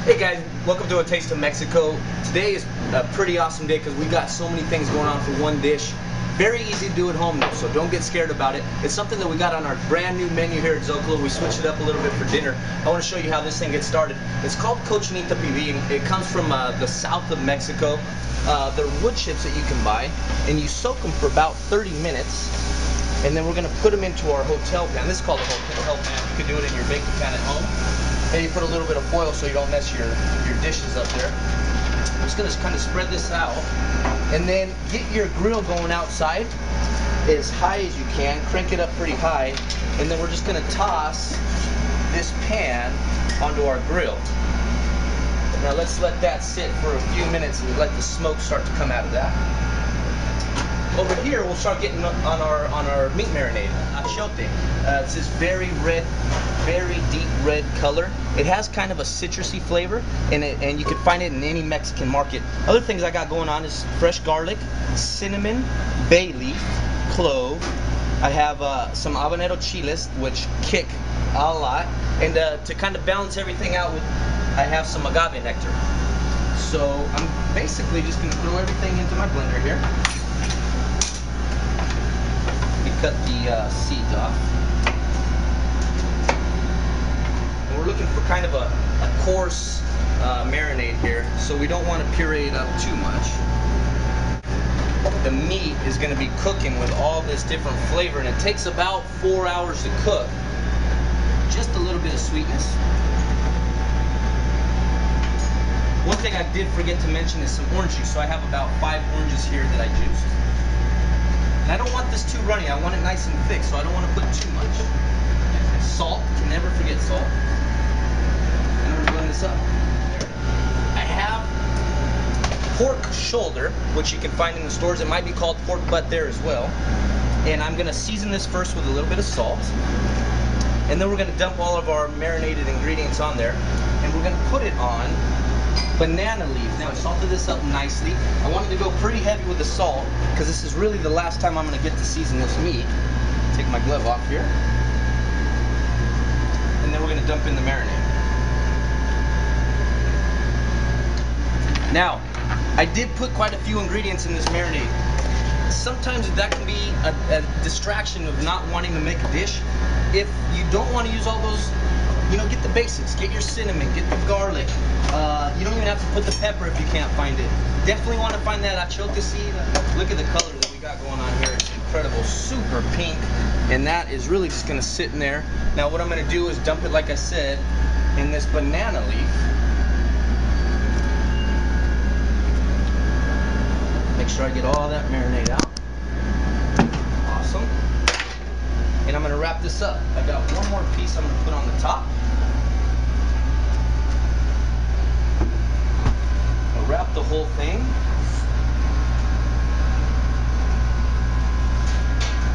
Hey guys, welcome to A Taste of Mexico. Today is a pretty awesome day because we got so many things going on for one dish. Very easy to do at home though, so don't get scared about it. It's something that we got on our brand new menu here at Zocalo. We switched it up a little bit for dinner. I want to show you how this thing gets started. It's called Cochinita Pibil. It comes from the south of Mexico. They're wood chips that you can buy, and you soak them for about 30 minutes. And then we're going to put them into our hotel pan. This is called a hotel pan. You can do it in your baking pan at home. And you put a little bit of foil so you don't mess your dishes up there. I'm just going to kind of spread this out. And then get your grill going outside as high as you can. Crank it up pretty high. And then we're just going to toss this pan onto our grill. Now let's let that sit for a few minutes and let the smoke start to come out of that. Over here, we'll start getting on our meat marinade, achiote. It's this very red, very deep red color. It has kind of a citrusy flavor, and you can find it in any Mexican market. Other things I got going on is fresh garlic, cinnamon, bay leaf, clove. I have some habanero chiles, which kick a lot, and to kind of balance everything out, I have some agave nectar. So I'm basically just going to throw everything into my blender here. Cut the seeds off. And we're looking for kind of a coarse marinade here, so we don't want to puree it up too much. The meat is going to be cooking with all this different flavor, and it takes about 4 hours to cook. Just a little bit of sweetness. One thing I did forget to mention is some orange juice. So I have about 5 oranges here that I juiced. And I don't want this too runny, I want it nice and thick, so I don't want to put too much. Salt, can never forget salt. And I'm going to blend this up. I have pork shoulder, which you can find in the stores. It might be called pork butt there as well. And I'm going to season this first with a little bit of salt. And then we're going to dump all of our marinated ingredients on there. And we're going to put it on banana leaf. Now I salted this up nicely. I wanted to go pretty heavy with the salt because this is really the last time I'm going to get to season this meat. Take my glove off here. And then we're going to dump in the marinade. Now, I did put quite a few ingredients in this marinade. Sometimes that can be a distraction of not wanting to make a dish. If you don't want to use all those, get the basics. Get your cinnamon, get the garlic. You don't even have to put the pepper if you can't find it. Definitely want to find that achiote seed. Look at the color that we got going on here. It's incredible, super pink. And that is really just going to sit in there. Now what I'm going to do is dump it, like I said, in this banana leaf. Make sure I get all that marinade out. Awesome. And I'm going to wrap this up. I got one more piece I'm going to put on the top. I'll wrap the whole thing.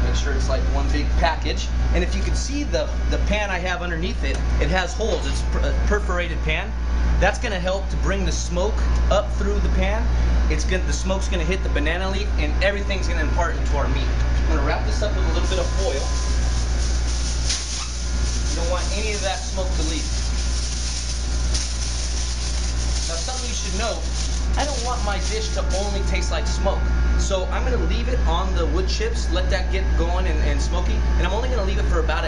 Make sure it's like one big package. And if you can see the pan I have underneath it, it has holes. It's a perforated pan. That's going to help to bring the smoke up through the pan. The smoke's going to hit the banana leaf, and everything's going to impart into our meat. I'm going to wrap this up with a little bit of foil. You don't want any of that smoke to leave. Now something you should know, I don't want my dish to only taste like smoke. So I'm going to leave it on the wood chips, let that get going and smoky, and I'm only going to leave it for about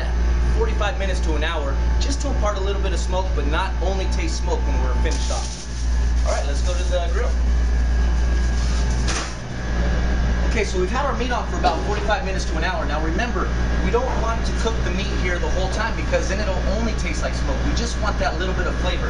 45 minutes to an hour, just to impart a little bit of smoke, but not only taste smoke when we're finished off. Alright, let's go to the grill. Okay, so we've had our meat on for about 45 minutes to an hour. Now remember, we don't want to cook the meat here the whole time because then it'll only taste like smoke. We just want that little bit of flavor.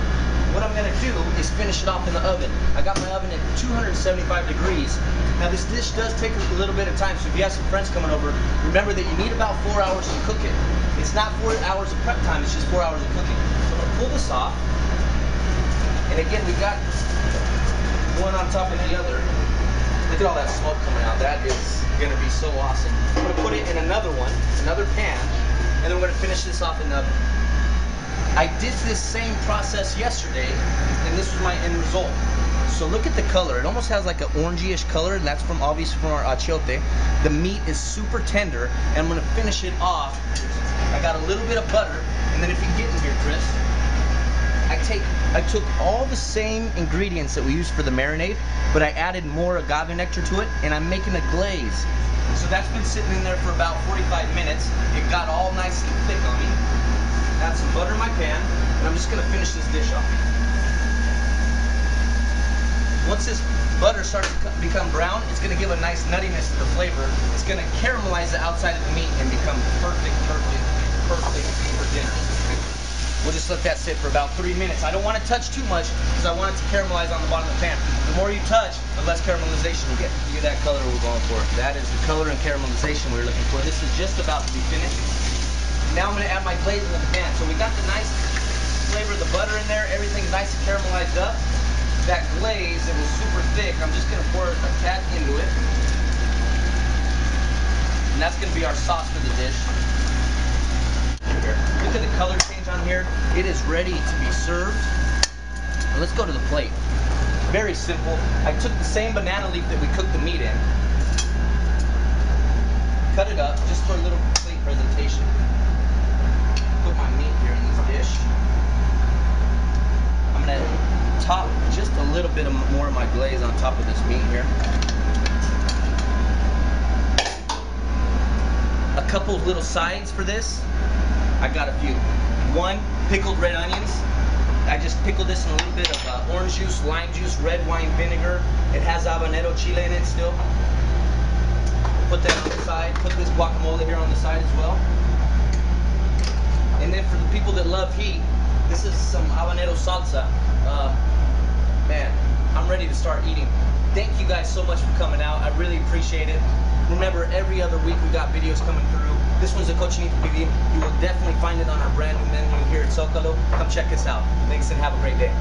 What I'm going to do is finish it off in the oven. I got my oven at 275 degrees. Now this dish does take a little bit of time, so if you have some friends coming over, remember that you need about 4 hours to cook it. It's not 4 hours of prep time, it's just 4 hours of cooking. So I'm going to pull this off. And again, we've got one on top of the other. Look at all that smoke coming out. That is going to be so awesome. I'm going to put it in another one, another pan, and then we're going to finish this off in the oven. I did this same process yesterday, and this was my end result. So look at the color. It almost has like an orangey-ish color, and that's obviously from our achiote. The meat is super tender, and I'm going to finish it off. I got a little bit of butter, and then if you get in here, Chris, I I took all the same ingredients that we used for the marinade, but I added more agave nectar to it, and I'm making a glaze. So that's been sitting in there for about 45 minutes. It got all nice and thick on me. Add some butter in my pan, and I'm just gonna finish this dish off. Once this butter starts to become brown, it's gonna give a nice nuttiness to the flavor. It's gonna caramelize the outside of the meat and become perfect for dinner. We'll just let that sit for about 3 minutes. I don't want to touch too much because I want it to caramelize on the bottom of the pan. The more you touch, the less caramelization you get. Look at that color we're going for. That is the color and caramelization we're looking for. This is just about to be finished. Now I'm going to add my glaze into the pan. So we got the nice flavor of the butter in there. Everything's nice and caramelized up. That glaze, it was super thick. I'm just going to pour a tad into it. And that's going to be our sauce for the dish. Here. Look at the color change on here. It is ready to be served. Now let's go to the plate. Very simple. I took the same banana leaf that we cooked the meat in. Cut it up just for a little plate presentation. Put my meat here in this dish. I'm going to top just a little bit more of my glaze on top of this meat here. A couple of little sides for this. I got a few. One, pickled red onions. I just pickled this in a little bit of orange juice, lime juice, red wine vinegar. It has habanero chile in it still. Put that on the side. Put this guacamole here on the side as well. And then for the people that love heat, this is some habanero salsa. Man, I'm ready to start eating. Thank you guys so much for coming out. I really appreciate it. Remember, every other week we got videos coming through. This one's a Cochinita Pibil. You will definitely find it on our brand new menu here at Zocalo. Come check us out. Thanks and have a great day.